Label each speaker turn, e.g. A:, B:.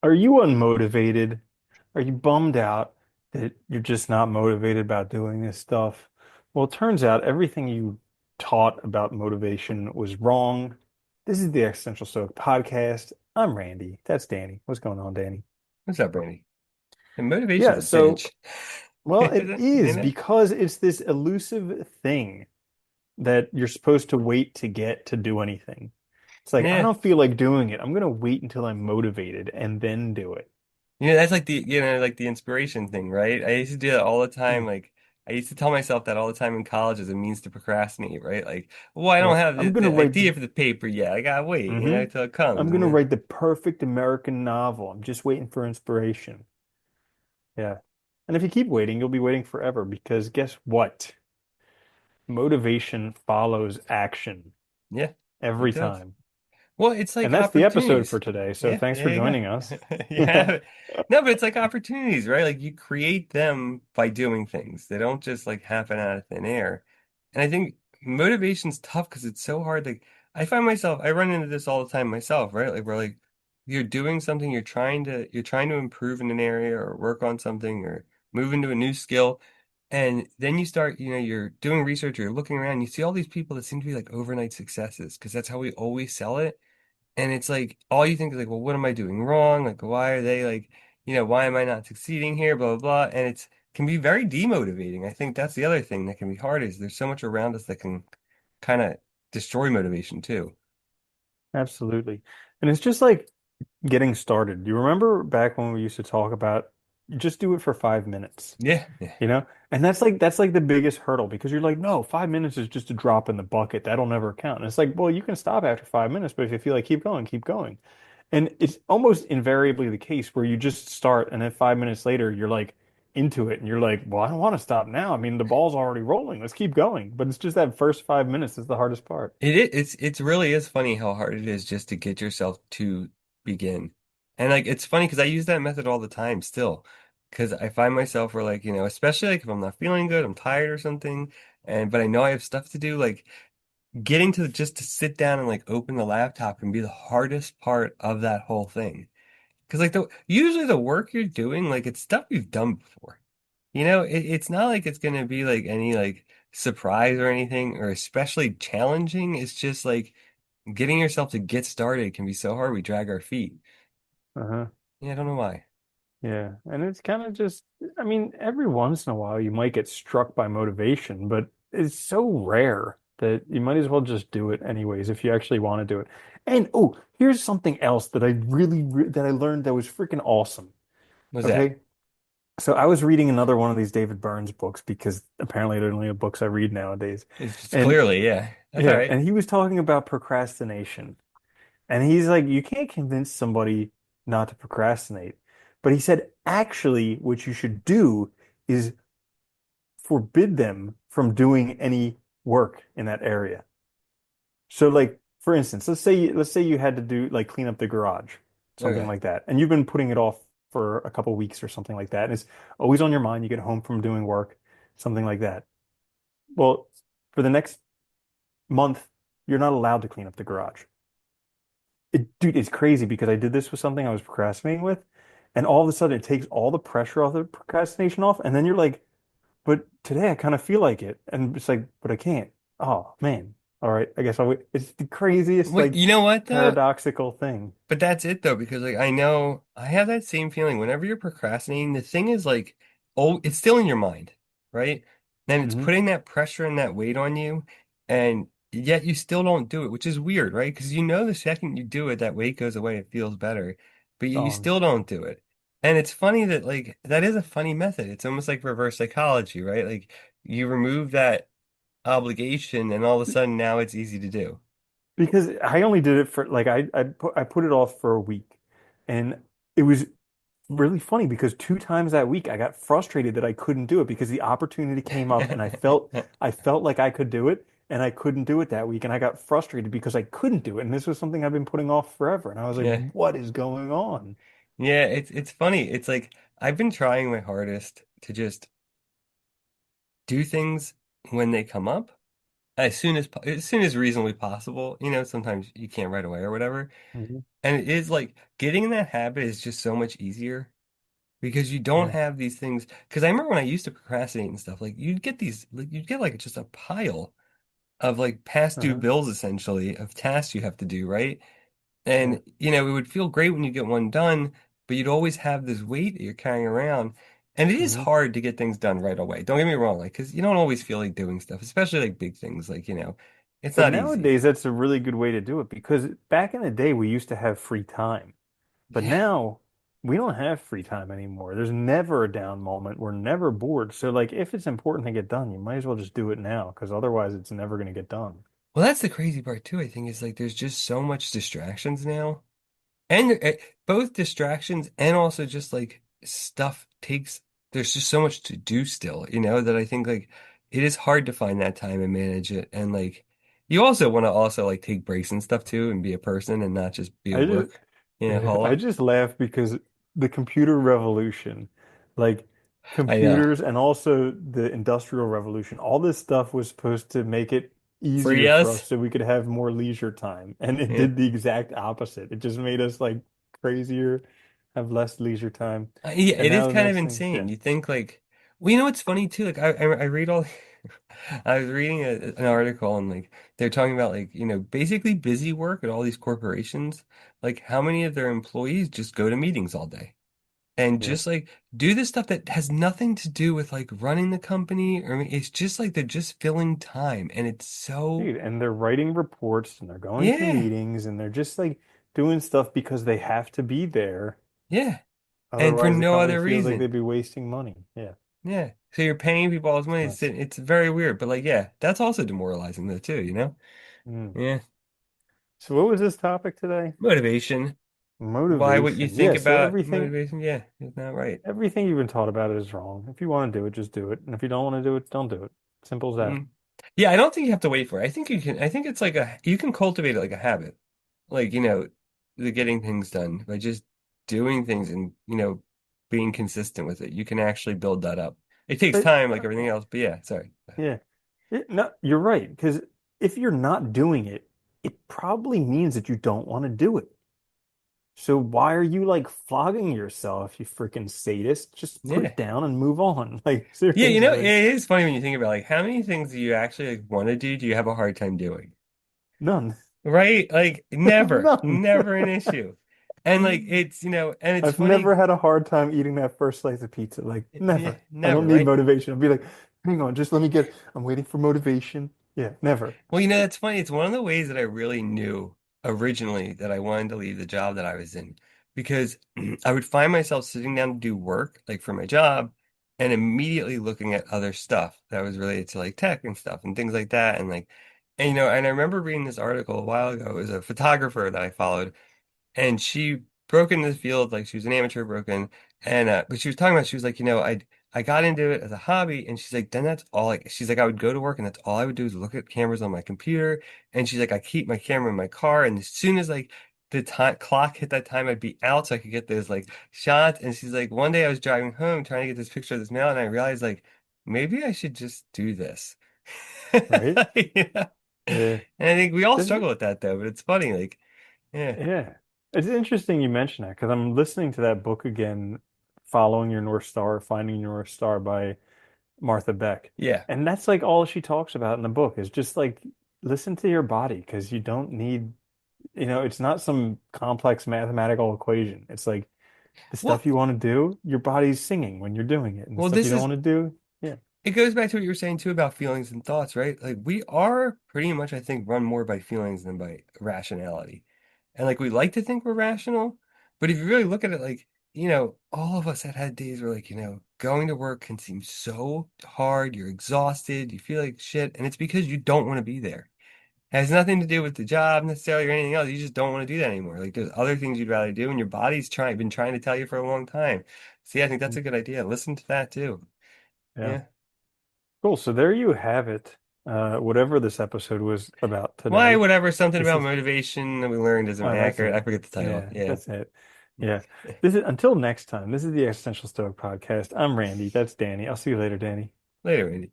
A: Are you unmotivated? Are you bummed out that you're just not motivated about doing this stuff? Well, it turns out everything you taught about motivation was wrong. This is the Existential Stoic podcast. I'm Randy. That's Danny. What's going on, Danny?
B: What's up, Brandy? And motivation's
A: Yeah,
B: a
A: so,
B: bitch.
A: well, it
B: Isn't
A: is
B: it?
A: because it's this elusive thing that you're supposed to wait to get to do anything. It's like, I
B: Yeah.
A: don't feel like doing it. I'm going to wait until I'm motivated and then do it.
B: That's like the inspiration thing, right? I used to do that all the time.
A: Yeah.
B: Like, I used to tell myself that all the time in college as a means to procrastinate, right? Like, well, I don't
A: Yeah.
B: have
A: I'm going to
B: the
A: write
B: idea
A: the
B: for the paper yet. I gotta wait,
A: hmm
B: till it comes.
A: I'm
B: And
A: gonna
B: then,
A: write the perfect American novel. I'm just waiting for inspiration. Yeah. And if you keep waiting, you'll be waiting forever because guess what? Motivation follows action
B: yeah, it
A: every
B: does.
A: time.
B: Well, it's like
A: And that's the episode for
B: opportunities.
A: today. So
B: Yeah,
A: thanks for
B: there you
A: joining
B: go.
A: us.
B: You have
A: Yeah.
B: it. No, but it's like opportunities, right? Like you create them by doing things. They don't just like happen out of thin air. And I think motivation's tough because it's so hard. Like I find myself, I run into this all the time myself, right? Like where like you're doing something, you're trying to improve in an area or work on something or move into a new skill. And then you start, you're doing research, or you're looking around, you see all these people that seem to be like overnight successes because that's how we always sell it. And it's like all you think is like, well, what am I doing wrong? Like, why are they like, why am I not succeeding here? Blah blah blah. And it's can be very demotivating. I think that's the other thing that can be hard is there's so much around us that can kind of destroy motivation too.
A: Absolutely. And it's just like getting started. You remember back when we used to talk about you just do it for 5 minutes?
B: Yeah, yeah,
A: You know? And that's like the biggest hurdle because you're like, no, 5 minutes is just a drop in the bucket. That'll never count. And it's like, well, you can stop after 5 minutes, but if you feel like keep going, keep going. And it's almost invariably the case where you just start and then 5 minutes later you're like into it and you're like, well, I don't want to stop now. I mean, the ball's already rolling. Let's keep going. But it's just that first 5 minutes is the hardest part.
B: it's really is funny how hard it is just to get yourself to begin. And like it's funny because I use that method all the time still. Because I find myself where like, especially like if I'm not feeling good, I'm tired or something, and but I know I have stuff to do, like getting to just to sit down and like open the laptop can be the hardest part of that whole thing. Because like the usually the work you're doing, like it's stuff you've done before. It's not like it's gonna be like any like surprise or anything or especially challenging. It's just like getting yourself to get started can be so hard. We drag our feet.
A: Uh-huh.
B: Yeah, I don't know why.
A: Yeah. And it's kind of just, I mean, every once in a while you might get struck by motivation, but it's so rare that you might as well just do it anyways if you actually want to do it. And oh, here's something else that that I learned that was freaking awesome.
B: What's that?
A: Okay. So I was reading another one of these David Burns books because apparently they're the only books I read nowadays.
B: It's just
A: And
B: clearly, yeah. That's all
A: yeah,
B: right.
A: and he was talking about procrastination. And he's like, you can't convince somebody not to procrastinate. But he said, actually, what you should do is forbid them from doing any work in that area. So like, for instance, let's say you had to do like clean up the garage, something
B: Okay.
A: like that, and you've been putting it off for a couple weeks or something like that, and it's always on your mind. You get home from doing work, something like that. Well, for the next month, you're not allowed to clean up the garage. Dude, it's crazy because I did this with something I was procrastinating with, and all of a sudden it takes all the pressure off the procrastination off, and then you're like, but today I kind of feel like it, and it's like, but I can't. Oh man. All right, I guess I'll wait. It's the craziest
B: Wait,
A: like
B: you know what though?
A: paradoxical thing.
B: But that's it though, because like I know I have that same feeling whenever you're procrastinating, the thing is like, oh, it's still in your mind, right? Then it's
A: Hmm.
B: putting that pressure and that weight on you, and yet you still don't do it, which is weird, right? Because you know the second you do it, that weight goes away, it feels better, but you
A: Um,
B: still don't do it. And it's funny that like that is a funny method. It's almost like reverse psychology, right? Like you remove that obligation, and all of a sudden now it's easy to do.
A: because I only did it for like I put it off for a week, and it was really funny because 2 times that week I got frustrated that I couldn't do it because the opportunity came up and I felt like I could do it and I couldn't do it that week and I got frustrated because I couldn't do it and this was something I've been putting off forever and I was like,
B: Yeah.
A: what is going on?
B: Yeah, it's funny. It's like I've been trying my hardest to just do things when they come up, as soon as reasonably possible. You know, sometimes you can't right away or whatever.
A: Hmm.
B: And it is like getting in that habit is just so much easier because you don't
A: Yeah.
B: have these things. Because I remember when I used to procrastinate and stuff, like you'd get these, like you'd get like just a pile of like past due
A: Uh-huh.
B: bills essentially of tasks you have to do, right?
A: Yeah.
B: And you know, it would feel great when you get one done, but you'd always have this weight that you're carrying around. And it is
A: Hmm.
B: hard to get things done right away. Don't get me wrong, like, because you don't always feel like doing stuff, especially like big things, like, you know, it's
A: But
B: not easy.
A: nowadays, that's a really good way to do it because back in the day, we used to have free time. But
B: Yeah.
A: now we don't have free time anymore. There's never a down moment. We're never bored. So, like, if it's important to get done, you might as well just do it now because otherwise it's never going to get done.
B: Well, that's the crazy part too, I think, is like there's just so much distractions now. And both distractions and also just like stuff takes, there's just so much to do still, you know, that I think like it is hard to find that time and manage it. And like you also want to also like take breaks and stuff too and be a person and not just be a
A: I just,
B: work,
A: I
B: holic.
A: just laugh because the computer revolution, like
B: I know.
A: computers and also the industrial revolution, all this stuff was supposed to make it
B: Free
A: easier for us
B: us.
A: so we could have more leisure time. And it
B: Yeah.
A: did the exact opposite. It just made us like crazier, have less leisure time.
B: Yeah,
A: And
B: it is
A: now the
B: kind of
A: next thing,
B: insane.
A: yeah,
B: You think like, well, you know what's funny too? Like I read all, I was reading an article and like they're talking about like, you know, basically busy work at all these corporations. Like how many of their employees just go to meetings all day and
A: yeah.
B: just like do this stuff that has nothing to do with like running the company or I mean, it's just like they're just filling time and it's so,
A: Dude, and they're writing reports and they're going to
B: yeah,
A: meetings and they're just like doing stuff because they have to be there.
B: yeah. And for
A: Otherwise, the
B: no
A: company
B: other
A: feels like
B: reason.
A: they'd be wasting money. Yeah,
B: Yeah. So you're paying people all this
A: it's
B: money.
A: nuts.
B: It's very weird. But like, yeah, that's also demoralizing though too, you know?
A: Mm.
B: Yeah.
A: So what was this topic today?
B: Motivation. Why what you
A: Motivation.
B: think
A: Yeah, so
B: about motivation? Yeah, it's not right.
A: everything you've been taught about it is wrong. If you want to do it, just do it. And if you don't want to do it, don't do it. Simple as that.
B: Mm. Yeah, I don't think you have to wait for it. I think you can, I think it's like you can cultivate it like a habit. Like, you know, the getting things done by just doing things and, you know, being consistent with it. You can actually build that up. It takes
A: But
B: time like everything else, but yeah, sorry.
A: yeah, no, you're right. Because if you're not doing it, it probably means that you don't want to do it. So why are you like flogging yourself, you freaking sadist? Just put
B: Yeah.
A: it down and move on. Like
B: Yeah, you know, it
A: seriously,
B: is funny when you think about like how many things do you actually like, want to do you have a hard time doing?
A: none.
B: Right? Like never,
A: None.
B: never an issue. And like it's, you know, and it's
A: I've never
B: funny.
A: had a hard time eating that first slice of pizza. Like
B: Yeah,
A: never. I
B: never,
A: don't need
B: right?
A: motivation. I'll be like, hang on, just let me get, I'm waiting for motivation. Yeah, never.
B: Well, you know, that's funny. It's one of the ways that I really knew originally that I wanted to leave the job that I was in because I would find myself sitting down to do work, like for my job, and immediately looking at other stuff that was related to like tech and stuff and things like that. And like, and you know, and I remember reading this article a while ago. It was a photographer that I followed and she broke into the field like she was an amateur broken and but she was talking about she was like you know I got into it as a hobby and she's like then that's all like she's like I would go to work and that's all I would do is look at cameras on my computer and she's like I keep my camera in my car and as soon as like the time clock hit that time I'd be out so I could get those like shots and she's like one day I was driving home trying to get this picture of this mail and I realized like maybe I should just do this.
A: Right?
B: You know?
A: Yeah.
B: And I think we all
A: This,
B: struggle with that though but it's funny like yeah.
A: yeah. It's interesting you mention that because I'm listening to that book again, Following Your North Star, Finding Your North Star by Martha Beck.
B: Yeah.
A: And that's like all she talks about in the book is just like listen to your body because you don't need, it's not some complex mathematical equation. It's like the
B: Well,
A: stuff you want to do, your body's singing when you're doing it. And the
B: well,
A: stuff you
B: this
A: don't
B: is
A: want to do, yeah.
B: it goes back to what you were saying too about feelings and thoughts, right? Like we are pretty much, I think, run more by feelings than by rationality. And like we like to think we're rational, but if you really look at it, like, you know, all of us have had days where like, you know, going to work can seem so hard, you're exhausted, you feel like shit, and it's because you don't want to be there. It has nothing to do with the job necessarily or anything else. You just don't want to do that anymore. Like there's other things you'd rather do, and your body's been trying to tell you for a long time. See, I think that's a good idea. Listen to that too.
A: Yeah.
B: Yeah.
A: Cool. So there you have it. Whatever this episode was about
B: Why,
A: today.
B: whatever, something
A: This
B: about
A: is,
B: motivation that we learned isn't
A: that's
B: accurate. I
A: it.
B: forget the title.
A: Yeah,
B: Yeah.
A: that's it. Yeah. This is until next time. This is the Existential Stoic Podcast. I'm Randy. That's Danny. I'll see you later, Danny.
B: Later, Andy.